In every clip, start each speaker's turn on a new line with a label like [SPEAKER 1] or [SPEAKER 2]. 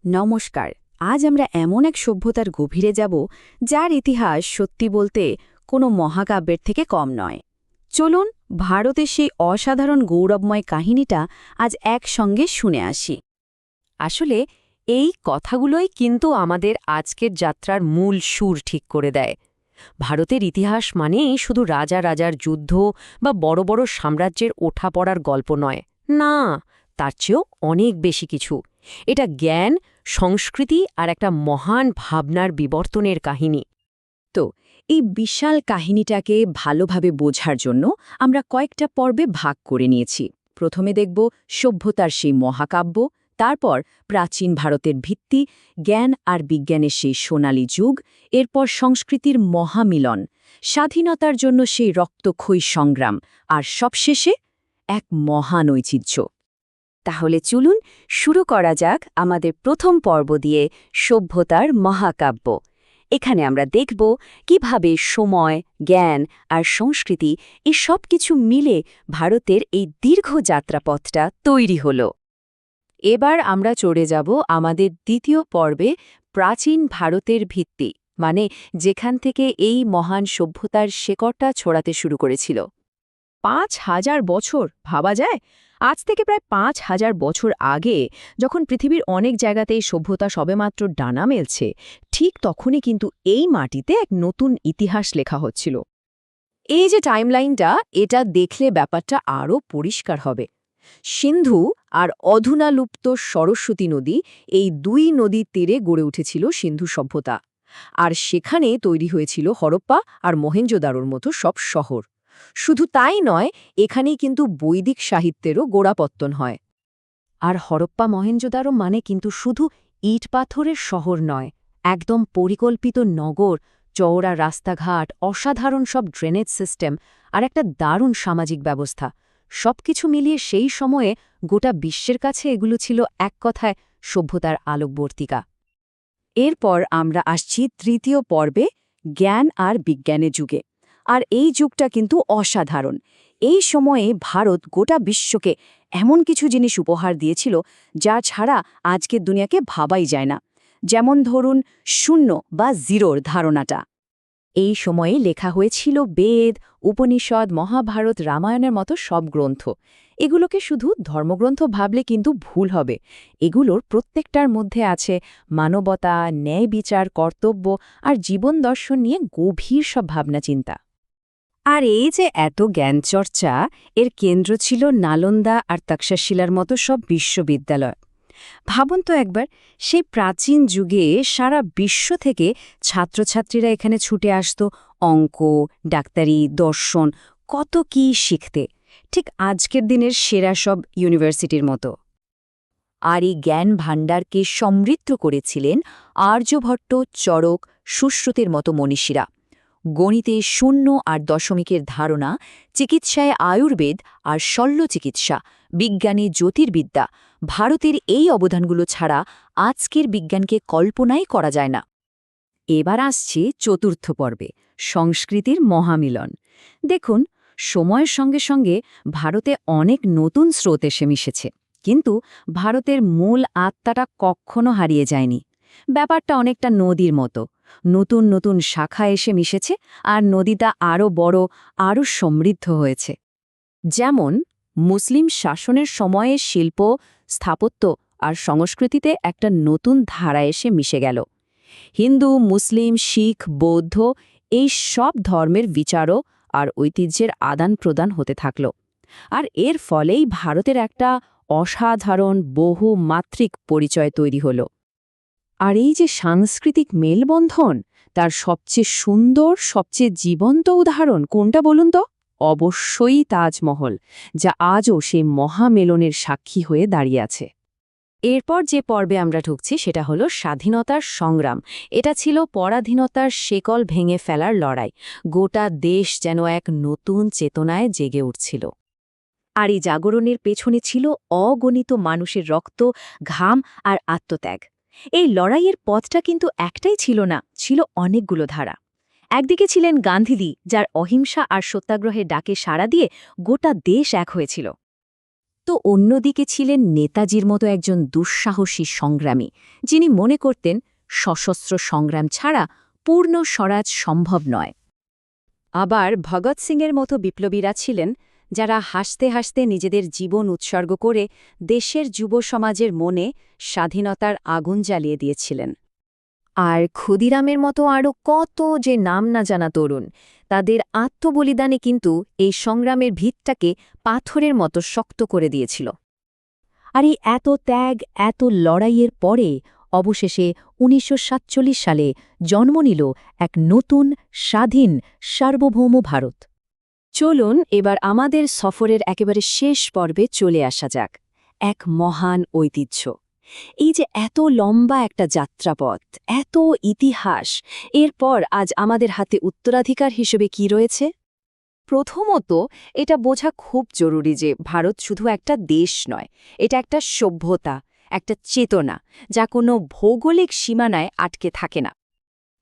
[SPEAKER 1] নমস্কার। আজ আমরা এমন এক সভ্যতার গভীরে যাব যার ইতিহাস সত্যি বলতে কোনো মহাকাব্যের থেকে কম নয়। চলুন ভারতের সেই অসাধারণ গৌরবময় কাহিনীটা আজ একসঙ্গে শুনে আসি।
[SPEAKER 2] আসলে এই কথাগুলোই কিন্তু আমাদের আজকের যাত্রার মূল সুর ঠিক করে দেয়। ভারতের ইতিহাস মানেই শুধু রাজা রাজার যুদ্ধ বা বড় বড় সাম্রাজ্যের ওঠাপড়ার গল্প নয়, না, তার চেয়েও অনেক বেশি কিছু। এটা জ্ঞান, সংস্কৃতি আর একটা মহান ভাবনার বিবর্তনের কাহিনী।
[SPEAKER 1] তো এই বিশাল কাহিনীটাকে ভালোভাবে বোঝার জন্য আমরা কয়েকটা পর্বে ভাগ করে নিয়েছি। প্রথমে দেখব সভ্যতার সেই মহাকাব্য, তারপর প্রাচীন ভারতের ভিত্তি, জ্ঞান আর বিজ্ঞানের সেই সোনালী যুগ, এরপর সংস্কৃতির মহামিলন, স্বাধীনতার জন্য সেই রক্তক্ষয়ী সংগ্রাম, আর সবশেষে এক মহান ঐতিহ্য। তাহলে চলুন শুরু করা যাক আমাদের প্রথম পর্ব দিয়ে, সভ্যতার মহাকাব্য। এখানে আমরা দেখব কিভাবে সময়, জ্ঞান আর সংস্কৃতি এই সব কিছু মিলে ভারতের এই দীর্ঘ যাত্রাপথটা তৈরি হল। এবার আমরা চড়ে যাব আমাদের দ্বিতীয় পর্বে, প্রাচীন ভারতের ভিত্তি, মানে যেখান থেকে এই মহান সভ্যতার শেকড়টা ছড়াতে শুরু করেছিল।
[SPEAKER 3] ৫,০০০ বছর, ভাবা যায়? আজ থেকে প্রায় ৫,০০০ বছর আগে, যখন পৃথিবীর অনেক জায়গাতেই সভ্যতা সবেমাত্র ডানা মেলছে, ঠিক তখনই কিন্তু এই মাটিতে এক নতুন ইতিহাস লেখা হচ্ছিল। এই যে টাইমলাইনটা, এটা দেখলে ব্যাপারটা আরও পরিষ্কার হবে। সিন্ধু আর অধুনালুপ্ত সরস্বতী নদী, এই দুই নদীর তীরে গড়ে উঠেছিল সিন্ধু সভ্যতা। আর সেখানে তৈরি হয়েছিল হরপ্পা আর মহেঞ্জোদারোর মতো সব শহর। শুধু তাই নয়, এখানেই কিন্তু বৈদিক সাহিত্যেরও গোড়াপত্তন হয়।
[SPEAKER 2] আর হরপ্পা মহেঞ্জোদারো মানে কিন্তু শুধু ইট পাথরের শহর নয়, একদম পরিকল্পিত নগর, চওড়া রাস্তাঘাট, অসাধারণ সব ড্রেনেজ সিস্টেম আর একটা দারুণ সামাজিক ব্যবস্থা। সবকিছু মিলিয়ে সেই সময়ে গোটা বিশ্বের কাছে এগুলো ছিল এক কথায় সভ্যতার আলোকবর্তিকা।
[SPEAKER 1] এরপর আমরা আসছি তৃতীয় পর্বে, জ্ঞান আর বিজ্ঞানের যুগে। আর এই যুগটা কিন্তু অসাধারণ। এই সময়ে ভারত গোটা বিশ্বকে এমন কিছু জিনিস উপহার দিয়েছিল যা ছাড়া আজকের দুনিয়াকে ভাবাই যায় না। যেমন ধরুন শূন্য বা জিরোর ধারণাটা।
[SPEAKER 2] এই সময়ে লেখা হয়েছিল বেদ, উপনিষদ, মহাভারত, রামায়ণের মতো সব গ্রন্থ। এগুলোকে শুধু ধর্মগ্রন্থ ভাবলে কিন্তু ভুল হবে। এগুলোর প্রত্যেকটার মধ্যে আছে মানবতা, ন্যায় বিচার, কর্তব্য আর জীবন দর্শন নিয়ে গভীর সব ভাবনা চিন্তা।
[SPEAKER 1] আর এই যে এত জ্ঞানচর্চা, এর কেন্দ্র ছিল নালন্দা আর তক্ষশিলার মতো সব বিশ্ববিদ্যালয়। ভাবুন তো একবার, সেই প্রাচীন যুগে সারা বিশ্ব থেকে ছাত্রছাত্রীরা এখানে ছুটে আসত অঙ্ক, ডাক্তারি, দর্শন, কত কি শিখতে, ঠিক আজকের দিনের সেরা সব ইউনিভার্সিটির মতো।
[SPEAKER 2] আর এই জ্ঞান ভাণ্ডারকে সমৃদ্ধ করেছিলেন আর্যভট্ট, চরক, সুশ্রুতের মতো মনীষীরা। গণিতে শূন্য আর দশমিকের ধারণা, চিকিৎসায় আয়ুর্বেদ আর শল্য চিকিৎসা, বিজ্ঞানে জ্যোতির্বিদ্যা, ভারতের এই অবদানগুলো ছাড়া আজকের বিজ্ঞানকে কল্পনাই করা যায় না।
[SPEAKER 1] এবার আসছি চতুর্থ পর্বে, সংস্কৃতির মহামিলন। দেখুন, সময়ের সঙ্গে সঙ্গে ভারতে অনেক নতুন স্রোত এসে মিশেছে, কিন্তু ভারতের মূল আত্মাটা কখনো হারিয়ে যায়নি। ব্যাপারটা অনেকটা নদীর মতো, নতুন নতুন শাখা এসে মিশেছে আর নদীটা আরও বড়, আরও সমৃদ্ধ হয়েছে। যেমন মুসলিম শাসনের সময়ে শিল্প, স্থাপত্য আর সংস্কৃতিতে একটা নতুন ধারা এসে মিশে গেল। হিন্দু, মুসলিম, শিখ, বৌদ্ধ এই সব ধর্মের বিচারও আর ঐতিহ্যের আদান প্রদান হতে থাকল। আর এর ফলেই ভারতের একটা অসাধারণ বহুমাত্রিক পরিচয় তৈরি হল। আর এই যে সাংস্কৃতিক মেলবন্ধন, তার সবচেয়ে সুন্দর, সবচেয়ে জীবন্ত উদাহরণ কোনটা বলুন তো? অবশ্যই তাজমহল, যা আজও সেই মহামেলনের সাক্ষী হয়ে দাঁড়িয়ে আছে। এরপর যে পর্বে আমরা ঢুকছি সেটা হলো স্বাধীনতার সংগ্রাম। এটা ছিল পরাধীনতার শেকল ভেঙে ফেলার লড়াই। গোটা দেশ যেন এক নতুন চেতনায় জেগে উঠছিল। আর এই জাগরণের পেছনে ছিল অগণিত মানুষের রক্ত, ঘাম আর আত্মত্যাগ। এই লড়াইয়ের পথটা কিন্তু একটাই ছিল না, ছিল অনেকগুলো ধারা। একদিকে ছিলেন গান্ধীজি, যার অহিংসা আর সত্যাগ্রহের ডাকে সাড়া দিয়ে গোটা দেশ এক হয়েছিল। তো অন্যদিকে ছিলেন নেতাজির মতো একজন দুঃসাহসী সংগ্রামী, যিনি মনে করতেন সশস্ত্র সংগ্রাম ছাড়া পূর্ণ স্বরাজ সম্ভব নয়।
[SPEAKER 2] আবার ভগৎ সিংয়ের মতো বিপ্লবীরা ছিলেন যারা হাসতে হাসতে নিজেদের জীবন উৎসর্গ করে দেশের যুব সমাজের মনে স্বাধীনতার আগুন জ্বালিয়ে দিয়েছিলেন।
[SPEAKER 3] আর ক্ষুদিরামের মতো আরও কত যে নাম না জানা তরুণ, তাদের আত্মবলিদানে কিন্তু এই সংগ্রামের ভিতটাকে পাথরের মতো শক্ত করে দিয়েছিল। আর এই এত ত্যাগ, এত লড়াইয়ের পরে অবশেষে ১৯৪৭ সালে জন্ম নিল এক নতুন, স্বাধীন, সার্বভৌম ভারত।
[SPEAKER 2] চলুন এবার আমাদের সফরের একেবারে শেষ পর্বে চলে আসা যাক। এক মহান ঐতিহ্য। এই যে এত লম্বা একটা যাত্রাপথ, এত ইতিহাস, এরপর আজ আমাদের হাতে উত্তরাধিকার হিসেবে কি রয়েছে? প্রথমত, এটা বোঝা খুব জরুরি যে ভারত শুধু একটা দেশ নয়, এটা একটা সভ্যতা, একটা চেতনা, যা কোনো ভৌগোলিক সীমানায় আটকে থাকে না।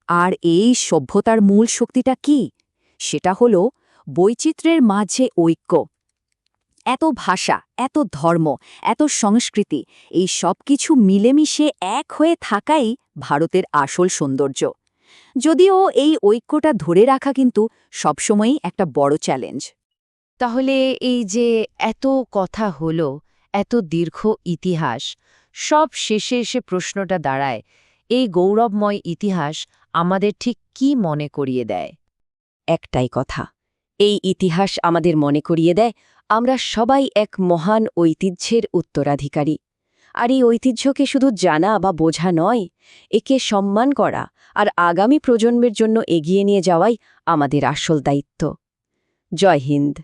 [SPEAKER 1] আর এই সভ্যতার মূল শক্তিটা কি? সেটা হল বৈচিত্র্যের মাঝে ঐক্য। এত ভাষা, এত ধর্ম, এত সংস্কৃতি, এই সব কিছু মিলেমিশে এক হয়ে থাকাই ভারতের আসল সৌন্দর্য। যদিও এই ঐক্যটা ধরে রাখা কিন্তু সবসময়ই একটা বড় চ্যালেঞ্জ।
[SPEAKER 2] তাহলে এই যে এত কথা হলো, এত দীর্ঘ ইতিহাস, সব শেষে এসে প্রশ্নটা দাঁড়ায়, এই গৌরবময় ইতিহাস আমাদের ঠিক কি মনে করিয়ে দেয়? একটাই কথা, এই ইতিহাস আমাদের মনে করিয়ে দেয় আমরা সবাই এক মহান ঐতিহ্যের উত্তরাধিকারী। আর এই ঐতিহ্যকে শুধু জানা বা বোঝা নয়, একে সম্মান করা আর আগামী প্রজন্মের জন্য এগিয়ে নিয়ে যাওয়াই আমাদের আসল দায়িত্ব। জয় হিন্দ।